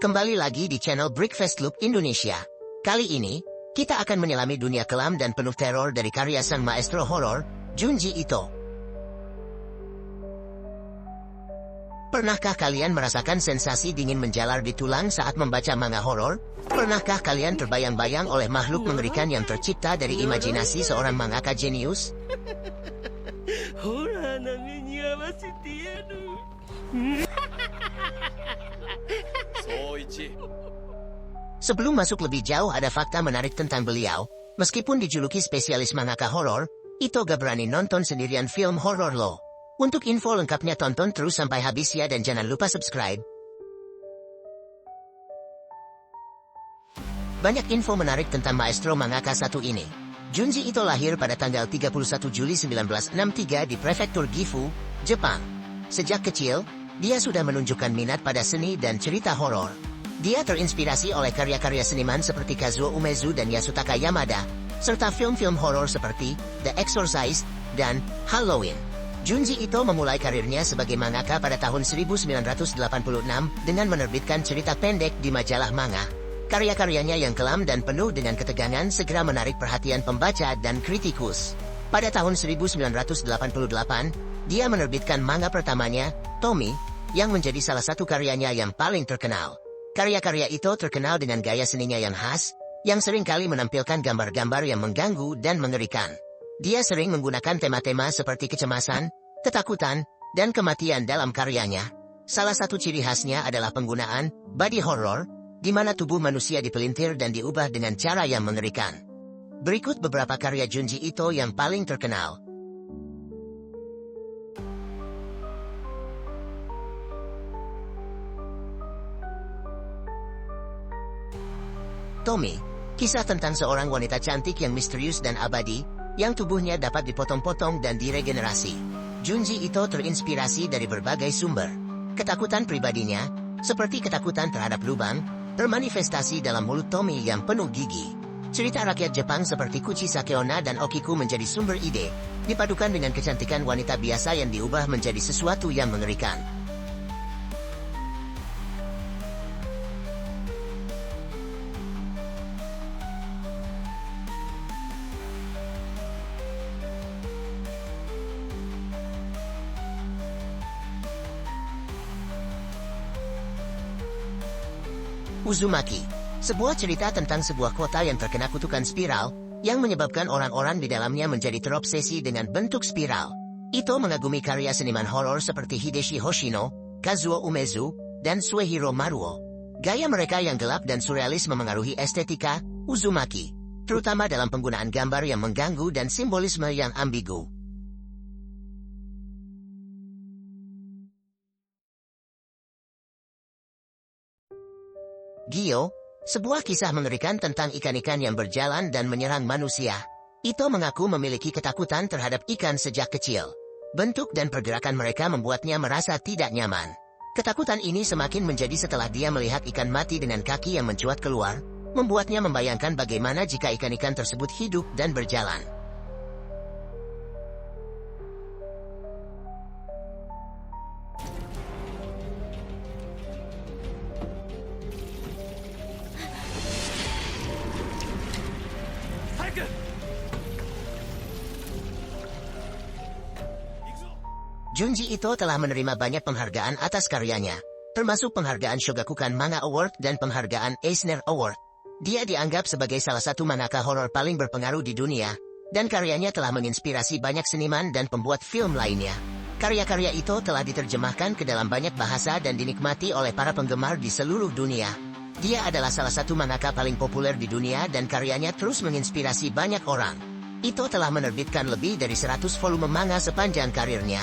Kembali lagi di channel Breakfast Loop Indonesia. Kali ini, kita akan menyelami dunia kelam dan penuh teror dari karya sang maestro horor, Junji Ito. Pernahkah kalian merasakan sensasi dingin menjalar di tulang saat membaca manga horor? Pernahkah kalian terbayang-bayang oleh makhluk mengerikan yang tercipta dari imajinasi seorang mangaka jenius? Sebelum masuk lebih jauh, ada fakta menarik tentang beliau. Meskipun dijuluki spesialis mangaka horor, Ito gak berani nonton sendirian film horor loh. Untuk info lengkapnya tonton terus sampai habis ya, dan jangan lupa subscribe. Banyak info menarik tentang maestro mangaka satu ini. Junji Ito lahir pada tanggal 31 Juli 1963 di prefektur Gifu, Jepang. Sejak kecil, dia sudah menunjukkan minat pada seni dan cerita horor. Dia terinspirasi oleh karya-karya seniman seperti Kazuo Umezu dan Yasutaka Yamada, serta film-film horor seperti The Exorcist dan Halloween. Junji Ito memulai karirnya sebagai mangaka pada tahun 1986 dengan menerbitkan cerita pendek di majalah manga. Karya-karyanya yang kelam dan penuh dengan ketegangan segera menarik perhatian pembaca dan kritikus. Pada tahun 1988, dia menerbitkan manga pertamanya, Tommy, yang menjadi salah satu karyanya yang paling terkenal. Karya-karya Ito terkenal dengan gaya seninya yang khas, yang seringkali menampilkan gambar-gambar yang mengganggu dan mengerikan. Dia sering menggunakan tema-tema seperti kecemasan, ketakutan, dan kematian dalam karyanya. Salah satu ciri khasnya adalah penggunaan body horror, di mana tubuh manusia dipelintir dan diubah dengan cara yang mengerikan. Berikut beberapa karya Junji Ito yang paling terkenal. Tommy, kisah tentang seorang wanita cantik yang misterius dan abadi, yang tubuhnya dapat dipotong-potong dan diregenerasi. Junji Ito terinspirasi dari berbagai sumber. Ketakutan pribadinya, seperti ketakutan terhadap lubang, termanifestasi dalam mulut Tommy yang penuh gigi. Cerita rakyat Jepang seperti Kuchi Sakeona dan Okiku menjadi sumber ide, dipadukan dengan kecantikan wanita biasa yang diubah menjadi sesuatu yang mengerikan. Uzumaki, sebuah cerita tentang sebuah kota yang terkena kutukan spiral, yang menyebabkan orang-orang di dalamnya menjadi terobsesi dengan bentuk spiral. Ito mengagumi karya seniman horor seperti Hideshi Hoshino, Kazuo Umezu, dan Suehiro Maruo. Gaya mereka yang gelap dan surrealis memengaruhi estetika Uzumaki, terutama dalam penggunaan gambar yang mengganggu dan simbolisme yang ambigu. Gyo, sebuah kisah mengerikan tentang ikan-ikan yang berjalan dan menyerang manusia. Ito mengaku memiliki ketakutan terhadap ikan sejak kecil. Bentuk dan pergerakan mereka membuatnya merasa tidak nyaman. Ketakutan ini semakin menjadi setelah dia melihat ikan mati dengan kaki yang mencuat keluar, membuatnya membayangkan bagaimana jika ikan-ikan tersebut hidup dan berjalan. Junji Ito telah menerima banyak penghargaan atas karyanya, termasuk penghargaan Shogakukan Manga Award dan penghargaan Eisner Award. Dia dianggap sebagai salah satu mangaka horor paling berpengaruh di dunia, dan karyanya telah menginspirasi banyak seniman dan pembuat film lainnya. Karya-karya Ito telah diterjemahkan ke dalam banyak bahasa dan dinikmati oleh para penggemar di seluruh dunia. Dia adalah salah satu mangaka paling populer di dunia dan karyanya terus menginspirasi banyak orang. Ito telah menerbitkan lebih dari 100 volume manga sepanjang karirnya.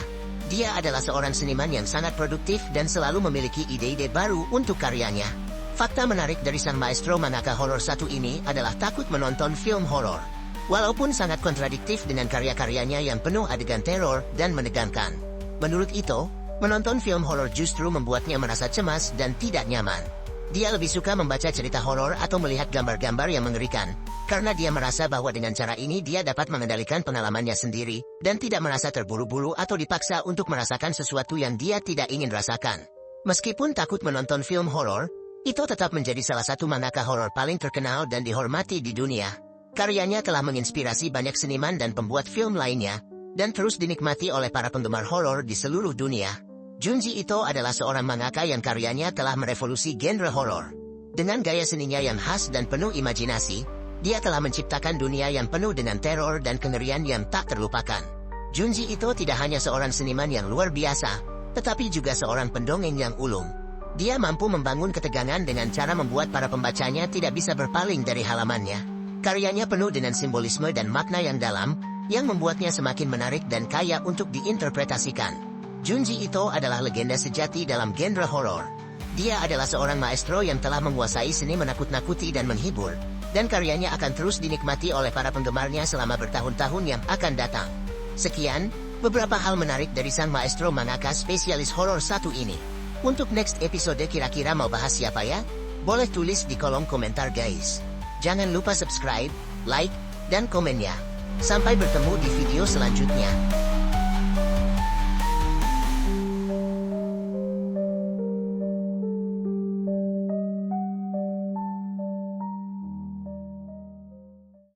Dia adalah seorang seniman yang sangat produktif dan selalu memiliki ide-ide baru untuk karyanya. Fakta menarik dari sang maestro mangaka horor satu ini adalah takut menonton film horor. Walaupun sangat kontradiktif dengan karya-karyanya yang penuh adegan teror dan menegangkan. Menurut Ito, menonton film horor justru membuatnya merasa cemas dan tidak nyaman. Dia lebih suka membaca cerita horor atau melihat gambar-gambar yang mengerikan, karena dia merasa bahwa dengan cara ini dia dapat mengendalikan pengalamannya sendiri, dan tidak merasa terburu-buru atau dipaksa untuk merasakan sesuatu yang dia tidak ingin rasakan. Meskipun takut menonton film horor, Ito tetap menjadi salah satu mangaka horor paling terkenal dan dihormati di dunia. Karyanya telah menginspirasi banyak seniman dan pembuat film lainnya, dan terus dinikmati oleh para penggemar horor di seluruh dunia. Junji Ito adalah seorang mangaka yang karyanya telah merevolusi genre horor. Dengan gaya seninya yang khas dan penuh imajinasi, dia telah menciptakan dunia yang penuh dengan teror dan kengerian yang tak terlupakan. Junji Ito tidak hanya seorang seniman yang luar biasa, tetapi juga seorang pendongeng yang ulung. Dia mampu membangun ketegangan dengan cara membuat para pembacanya tidak bisa berpaling dari halamannya. Karyanya penuh dengan simbolisme dan makna yang dalam, yang membuatnya semakin menarik dan kaya untuk diinterpretasikan. Junji Ito adalah legenda sejati dalam genre horor. Dia adalah seorang maestro yang telah menguasai seni menakut-nakuti dan menghibur, dan karyanya akan terus dinikmati oleh para penggemarnya selama bertahun-tahun yang akan datang. Sekian, beberapa hal menarik dari sang maestro mangaka spesialis horor satu ini. Untuk next episode kira-kira mau bahas siapa ya? Boleh tulis di kolom komentar guys. Jangan lupa subscribe, like, dan komennya. Sampai bertemu di video selanjutnya.